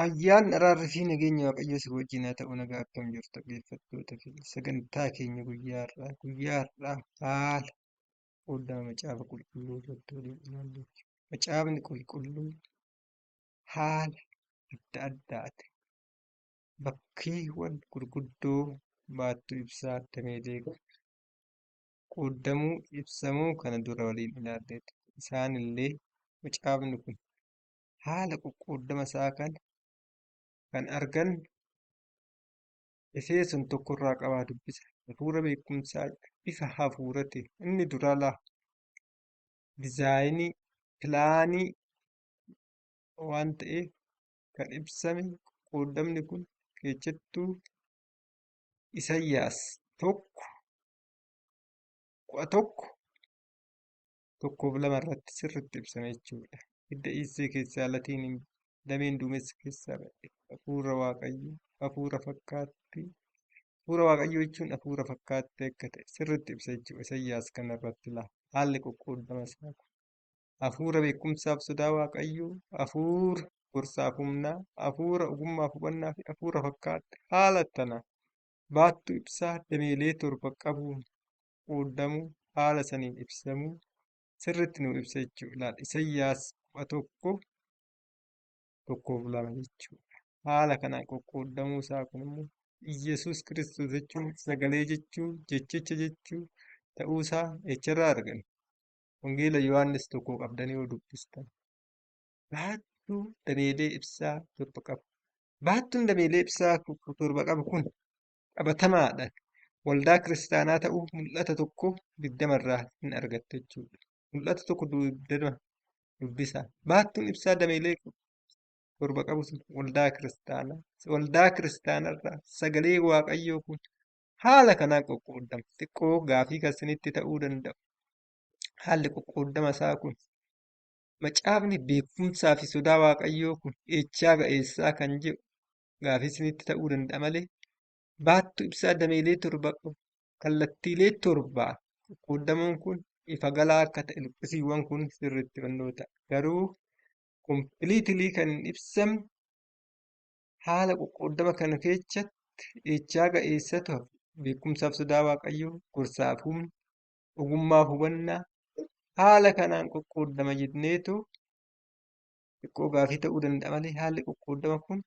Ayyaanni araarri fi nageenya Waaqayyo si wajjin haa ta'u. Nagaa akkam jirtu dhaggeeffattoota keenya. Sagantaa keenya guyyaa har'aa haala qoodama macaafa qulqulluu irratti waliin ilaallu. Macaafni qulqulluu haala adda addaati. Bakkeewwan gurguddoo baattuu ibsaa dameelee qoodamuu ibsamuu kana dura waliin ilaalleetu. Isaanillee macaafni kun haala qoqqoodama isaa kan argan Efesoon tokkorraa qabaa dubbisa. Hafuura beekumsaa bifa hafuuratiin inni dura dizaayinii pilaanii waan ta'eef kan ibsame qoodamni kun keessattuu Isaayyaas 1:1-2 irratti sirriitti ibsame jechuudha. Hidda Iisee keessaa latiin dameen duumessa keessaa ba'e hafuura Waaqayyoo hafuura fakkaattii. Hafuura Waaqayyoo jechuun hafuura fakkaattee akka ta'e sirriitti ibsa jechuudha. Isaayyaas kanarratti haalli qoqqoodama isaa kun hafuura beekumsaaf sodaa Waaqayyoo, hafuura gorsaaf humnaa, hafuura ogummaaf hubannaa fi hafuura fakkaatte haala tana baattuu ibsaa dameelee 7 qabuun qoodamuu haala saniin ibsamuu sirriitti nu ibsa jechuudha. Isaayyaas 1:1-2 jechuudha. Haala kanaan qoqqoodamuu isaa kun immoo Iyyasuus Kiristoos jechuun sagalee jechuu jechicha jechuu ta'uusaa echarraa arganna. Wangeela Yohaannis 1 qabdanii yoo dubbistan baattuu dameelee ibsaa 7 qaba. Baattuun dameelee ibsaa 7 qabu kun qabatamaadhaan waldaa kiristaanaa ta'uu mul'ata 1:20 irraa hin argattu jechuudha. Mul'ata 1:20 dubbisaa. Baattuun ibsaa dameelee 7 qabu sun waldaa kiristaanarraa sagalee Waaqayyoo kun haala kanaan qoqqoodama. Xiqqoo gaafii kan isinitti ta'uu danda'u. Haalli qoqqoodama isaa kun macaafni beekumsaa fi sodaa Waaqayyoo kun eechaa ba'eessaa kan jedhu gaafii isinitti ta'uu danda'a malee baattuu ibsaa dameelee 7 qabu kallattiilee 7 qoqqoodamuun kun ifa galaa akka ta'e luqqisiiwwan kun sirriitti fannoo ta'a. Garuu kompiliitilii kan hin ibsamne haala qoqqoodama kana keessatti eechaa ga'eessatu beekumsaaf sodaa Waaqayyoo gorsaaf humna ogummaaf hubannaa haala kanaan qoqqoodama jenneetu xiqqoo gaafii ta'uu danda'a malee haalli qoqqoodama kun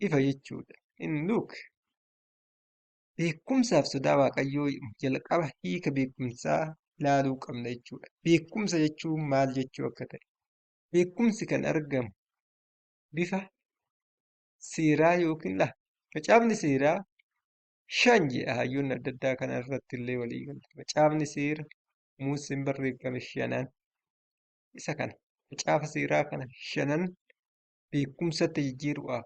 ifa jechuudha. Beekumsaaf sodaa Waaqayyoo jalqaba hiika beekumsaa ilaaluu qabna jechuudha. Beekumsa jechuun maal jechuu akka ta'e. Beekumsi kan argamu bifa seeraa yookiin macaafni seeraa 5 jedha. Hayyoonni adda addaa kana irratti illee walii galu. Macaafni seera Museen barreeffame 5 isa kana. Macaafa seeraa kana 5 beekumsatti jijjiiruudhaaf.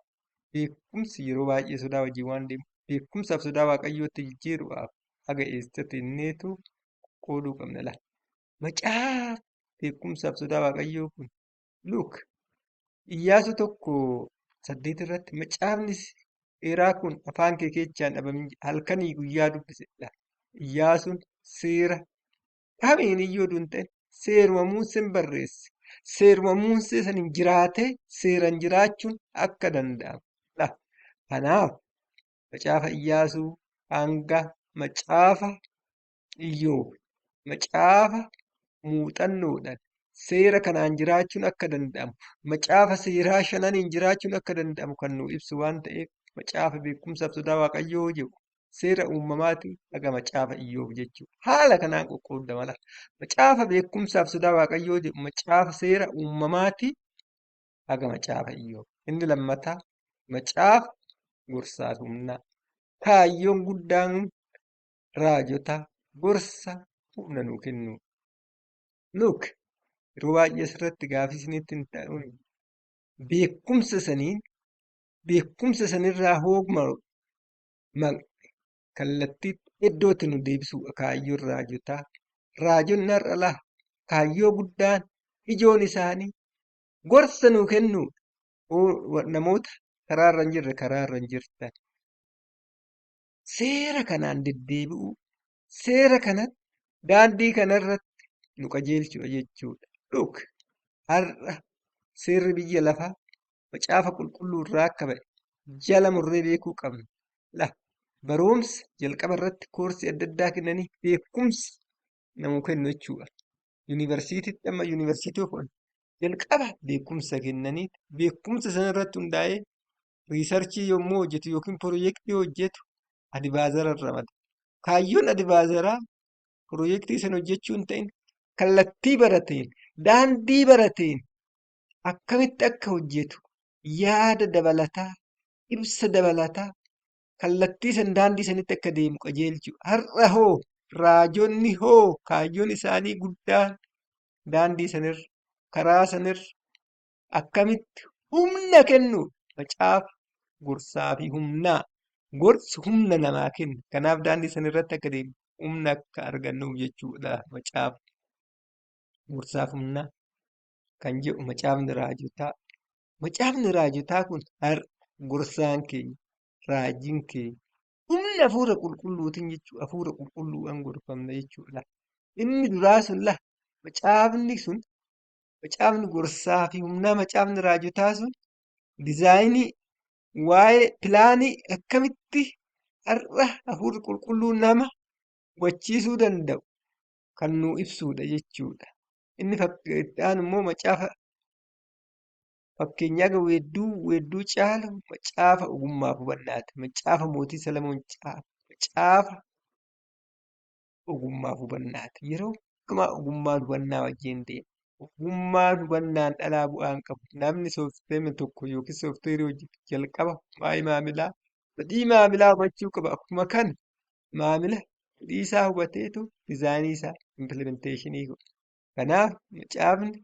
Beekumsi yeroo baay'ee sodaa wajjin waan deemu. Beekumsaaf sodaa Waaqayyootti jijjiiruudhaaf haga eessatti inneetu qooduu qabna. Macaafa beekumsaaf sodaa Waaqayyoo kun Iyyaasuu 1:8 irratti macaafni seeraa kun afaan kee keessaa hin dhabamin halkanii guyyaa dubbisedha. Iyyaasuun seera kamiin iyyuu hin ta'in seeruma Museen barreesse. Seeruma Musee saniin jiraatee seeraan jiraachuun akka danda'amu. Kanaaf macaafa Iyyaasuu hanga macaafa Iyyoob macaafa muuxannoodhaan seera kanaan jiraachuun akka danda'amu macaafa seeraa 5 jiraachuun akka danda'amu kan nu ibsu waan ta'eef macaafa beekumsaaf sodaa Waaqayyoo jedhu seera uumamaatii haga macaafa Iyyoob jechuudha. Haala kanaan qoqqoodama. Macaafa beekumsaaf sodaa Waaqayyoo jedhu macaafa seera uumamaatii haga macaafa Iyyoob. Inni lammataa macaafa gorsaaf humnaa. Kaayyoon guddaan raajota gorsa humna nuu kennu. Yeroo baay'ee asirratti gaafii isinitti hin ta'uun beekumsa sanirraa hoogma kallattii iddootti nu deebisuudha. Kaayyoon raajotaa. Raajonni har'a kaayyoo guddaan ijoon isaanii gorsa nuu kennuudha. Namoota karaarra hin jirre karaarra hin jirtan. Seera kanaan deddeebi'uu seera kanatti daandii kanarratti nu qajeelchudha jechuudha. Har'a seerri biyya lafaa macaafa qulqulluu irraa akka ba'e jala murree beekuu qabna. La barumsa jalqaba irratti koorsii adda addaa kennanii beekumsa namuu kennu jechuudha. Yuunivarsiitiitti amma yuunivarsiitii of jalqaba beekumsa kennanii beekumsa sana irratti hundaa'ee riisarchii yommuu hojjetu yookiin piroojeektii hojjetu adibaazara irra ramada. Kaayyoon adibaazaraa piroojeektii sana hojjechuu hin ta'in kallattii barateen daandii barateen akkamitti akka hojjetu yaada dabalataa ibsa dabalataa kallattii san daandii sanitti akka deemu qajeelchu. Har'a hoo raajonni hoo kaayyoon isaanii guddaan daandii sanirra karaa sanirra akkamitti humna kennu macaafa gorsaa fi humnaa gorsi humna namaa kenna. Kanaaf daandii sanirratti akka deemu humna akka argannuuf jechuudha. Macaafa gorsaa fi humnaa kan jedhu macaafni raajotaa. Macaafni raajotaa kun har'a gorsaan keenya raajiin keenya humna hafuura qulqulluutiin jechuudha. Hafuura qulqulluudhaan gorfamna jechuudha. Inni duraa sun macaafni sun macaafni gorsaa fi humnaa macaafni raajotaa sun dizaayinii waa'ee pilaanii akkamitti har'a hafuurri qulqulluu nama hubachiisuu danda'u kan nuu ibsudha jechuudha. Inni itti immoo macaafa fakkeenyaa weedduu caalu macaafa ogummaa fi hubannaati. Macaafa mootii Salamoon caalu macaafa ogummaa fi hubannaati. Yeroo hundumaa ogummaa fi hubannaa wajjin deema. Ogummaa fi hubannaan dhalaa bu'aa hin qabu. Namni soofteerri tokko yookiin soofteerii hojjetu jalqaba waa'ee maamilaa fedhii maamilaa hubachuu qaba. Akkuma kana maamila fedhii isaa hubateetu dizaayinii isaa impilimenteeshinii godha. Kanaaf macaafni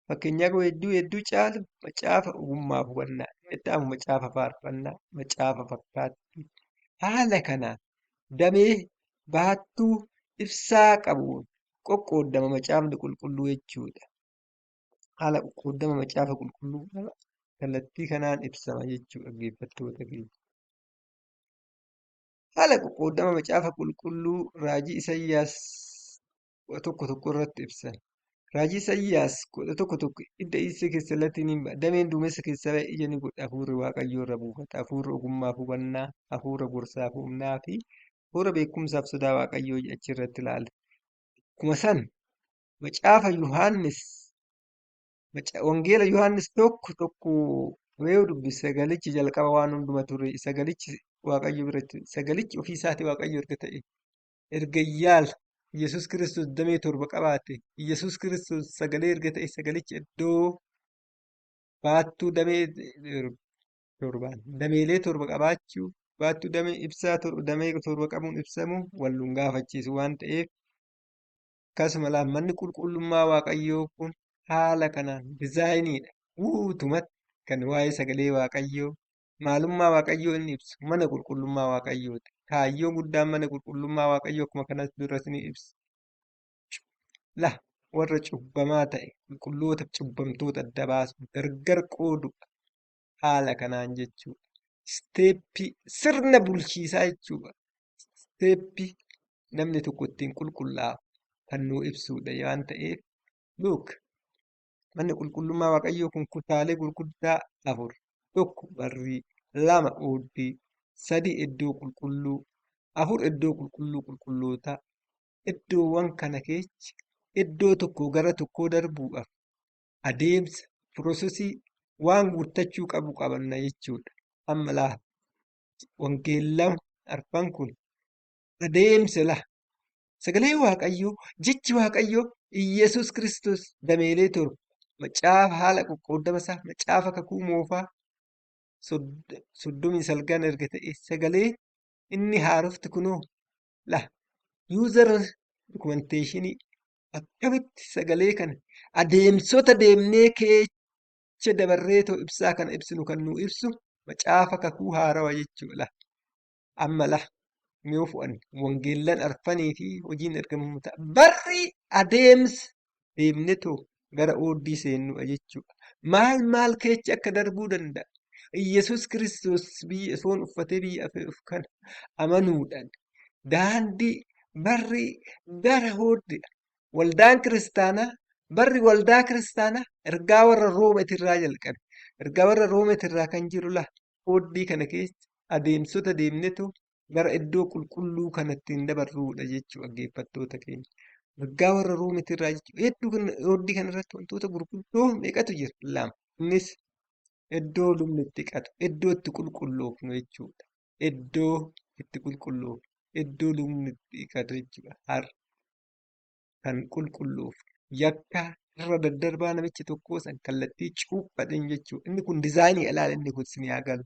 fakkeenyaa weedduu caalu macaafa ogummaa fi hubannaa. Itti aanu macaafa faarfannaa, macaafa fakkaattii. Haala kanaan damee baattuu ibsaa qabuun qoqqoodama macaafni qulqulluu jechuudha. Haala qoqqoodama macaafa qulqulluu kallattii kanaan ibsama jechuudha dhaggeeffattoota keenya. Haala qoqqoodama macaafa qulqulluu raajii Isaayyaas tokko tokko irratti ibsan. Raajii Isaayyaas tokko tokko hidda isa keessa latiin dameen duumessa keessa ba'e ija ni godha. Hafuurri Waaqayyoo irra buufata. Hafuurri ogummaa fi hubannaa, hafuura gorsaa fi humnaa fi hafuura beekumsaa fi sodaa Waaqayyoo achirratti ilaala. Akkuma san macaafa Yohaannis wangeela Yohaannis tokko yoo dubbise sagalichi jalqaba waan hunduma ture. Sagalichi Waaqayyo biratti sagalichi ofii isaatii Waaqayyo erga ta'e erga yaala Yesus Kiristoos damee 7 qabaate Yesus Kiristoos sagalee erga ta'e sagalichi iddoo baattuu damee 7 dameelee 7 qabaachuu baattuu damee ibsaa damee 7 qabuun ibsamu walluun gaafachiisu waan ta'eef akkasuma manni qulqullummaa Waaqayyoo kun haala kanaan dizaayiniidha. Guutumatti kan waa'ee sagalee Waaqayyoo maalummaa Waaqayyoo inni ibsu mana qulqullummaa Waaqayyooti. Kaayyoon guddaan mana qulqullummaa Waaqayyoo akkuma kanas duras ni ibsa. Warra cubbamaa ta'e qulqulloota cubbamtoota adda baasu gargar qoodu haala kanaan jechuudha. Isteeppii sirna bulchiisaa jechuudha. Isteeppii namni tokko ittiin qulqullaa'u kan nuu ibsudha waan ta'eef manni qulqullummaa Waaqayyoo kun kutaalee gurguddaa 4 tokko barrii 2 ooddii 3 iddoo qulqulluu 4 iddoo qulqulluu qulqullootaa. Iddoowwan kana keessa iddoo tokko gara tokkoo darbuudhaaf adeemsa piroosesii waan guuttachuu qabu qabanna jechuudha. Amma wangeellan arfan kun adeemsa sagalee Waaqayyoo jechi Waaqayyoo Iyyasuus Kiristoos dameelee 7 macaafa haala qoqqoodama isaa macaafa kakuu moofaa 39 erga ta'e sagalee inni haarofti kunoo yuuzar dokumenteeshinii akkamitti sagalee kana adeemsota deemnee keessa dabarreetoo ibsaa kana ibsinu kan nuu ibsu macaafa kakuu haarawa jechuudha. Amma yoo fu'an wangeellan arfanii fi hojiin ergamoota barri adeemsa deemnetoo gara ooddii seennuudha jechuudha. Maal keessa akka darbuu danda'a? Iyyasuus Kiristoos biyya foon uffatee biyya kana amanuudhaan daandii barri gara ooddiidha. Waldaan kiristaanaa barri waldaa kiristaanaa ergaa warra Roomatirraa jalqabe. Ergaa warra Roomeetirraa kan jiru oobdii kana keessa adeemsota deemnetu gara iddoo qulqulluu kanatti hin dabarruudha jechuu dhaggeeffattoota keenya. Ergaa warra Roomeetirraa jechuudha. Hedduu oobdii kanarratti wantoota gurguddoo meeqatu jira? Lama. Innis iddoo lubni itti dhiqatu, iddoo itti qulqulloofnu jechuudha. Iddoo itti qulqulloofnu, iddoo lubni itti dhiqatu jechuudha. Kan qulqulluuf yakka irra daddarbaa namicha tokkoo san kallattii cuuphatin jechuudha. Inni kun diizaayinii ilaala inni kun isin haa galu.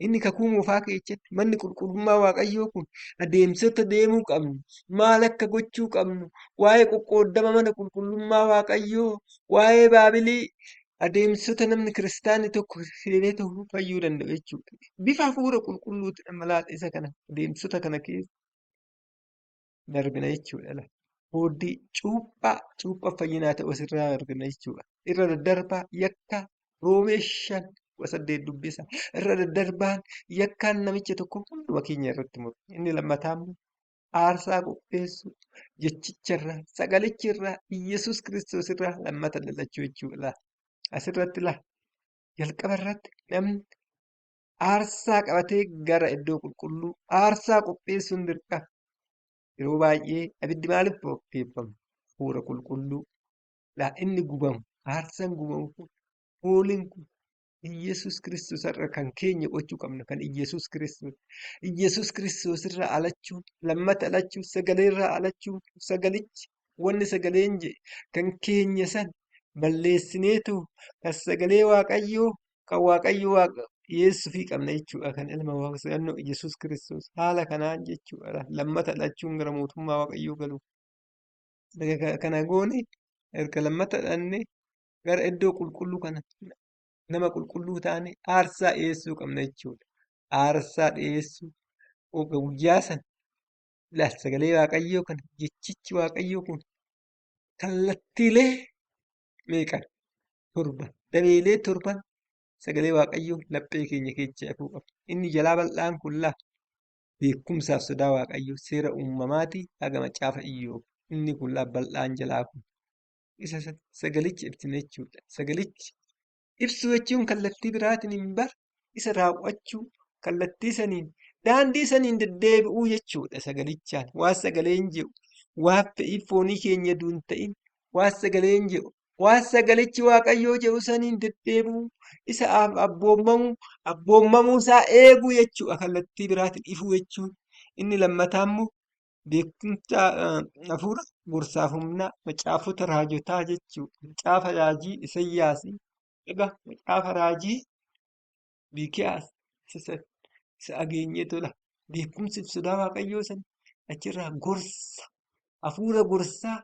Inni kakuu moofaa keessatti manni qulqullummaa Waaqayyoo kun adeemsota deemuu qabnu, maal akka gochuu qabnu, waa'ee qoqqooddama mana qulqullummaa Waaqayyoo, waa'ee baabilii adeemsota namni kiristaanni tokko seenee ta'uu fayyuu danda'u jechuudha. Bifa hafuura qulqulluutiin malaata isa kana adeemsota kana keessa darbina jechuudha. Oobdii cuuphaa fayyinaa ta'uu asirraa argina jechuudha. Irra daddarbaa yakka Roomee 5:8 dubbisa. Irra daddarbaan yakkaan namicha tokko hunduma keenya irratti muru. Inni lammataa immoo aarsaa qopheessuu jechicharraa sagalicharraa Iyyasuus Kiristoos irraa lammata dhalachuu jechuudha. Asirratti jalqaba irratti namni aarsaa qabatee gara iddoo qulqulluu aarsaa qopheessuun dirqama. Yeroo baay'ee abiddi maaliif qopheeffama? Hafuura qulqulluu inni gubamu aarsaan gubamu kun fooliin kun Iyyasuus Kiristoos irra kan keenya gochuu qabna. Kan Iyyasuus Kiristoos. Iyyasuus Kiristoos irraa alachuun lammata alachuun sagalee irraa alachuun sagalichi wanni sagaleen jedhe kan keenya san balleessineetu kan sagalee Waaqayyoo kan Waaqayyoo waaqa dhiyeessuufii qabna jechuudha. Kan ilma waaqsannoo Iyyasuus Kiristoos haala kanaan jechuudha. Lammata dhalachuun gara mootummaa Waaqayyoo galuuf. Kana goone erga lammata dhalannee gara iddoo qulqulluu kana nama qulqulluu taane aarsaa dhiyeessuu qabna jechuudha. Aarsaa dhiyeessuu guyyaa sana sagalee Waaqayyoo kana jechichi Waaqayyoo kun kallattiilee meeqan? Torban. Dameelee torban sagalee Waaqayyoo laphee keenya keessa afuu qaba. Inni jalaa bal'aan kun beekumsaaf sodaa Waaqayyoo seera uumamaatii haga macaafa Iyyoob. Inni kun bal'aan jalaa kun isa sagalichi ibsina jechuudha. Sagalichi ibsuu jechuun kallattii biraatiin hin bar isa raawwachuu kallattii saniin daandii saniin deddeebi'uu jechuudha. Sagalichaan waan sagaleen jedhu waan fedhii foonii keenya duun ta'in waan sagaleen jedhu waan sagalichi Waaqayyoo jedhu saniin deddeebi'uu isa abboomamuu isaa eeguu jechuudha. Kallattii biraatiin ifuu jechuun inni lammataa immoo beekumsa hafuura gorsaaf humnaa macaafota raajotaa jechuudha. Macaafa raajii Isaayyaasii macaafa raajii Miikiyaas isa dhageenyee tola. Beekumsi sodaa Waaqayyoo sana achirraa gorsa hafuura gorsaa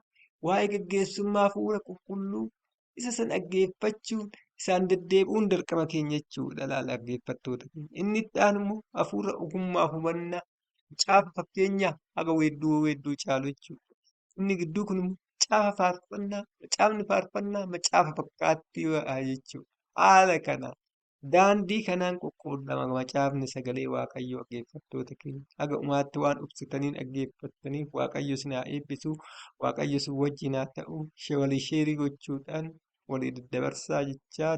waa'ee gaggeessummaa hafuura qulqulluu isa san dhaggeeffachuun isaan deddeebi'uun dirqama keenya jechuudha. Dhaggeeffattoota keenya. Inni itti aanu immoo hafuura ogummaa hubannaa macaafa fakkeenyaa haga weedduu caalu jechuudha. Inni gidduu kun immoo macaafa faarfannaa macaafni faarfannaa macaafa fakkaattii jechuudha. Haala kanaan daandii kanaan qoqqoodama macaafni sagalee Waaqayyoo dhaggeeffattoota keenya. Haga dhumaatti waan ibsitaniin dhaggeeffattaniif Waaqayyo isin haa eebbisu. Waaqayyo isin wajjin haa ta'u. Walii sheerii gochuudhaan walii daddabarsaa jechaa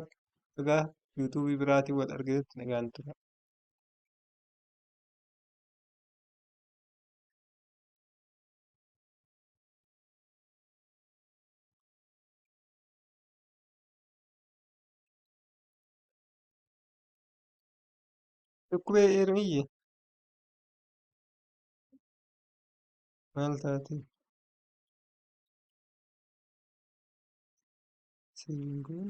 egaa yuutuubii biraatiin wal argatutti nagaan tura. Dhukkubee Eermiyye maal taate? Siingoon.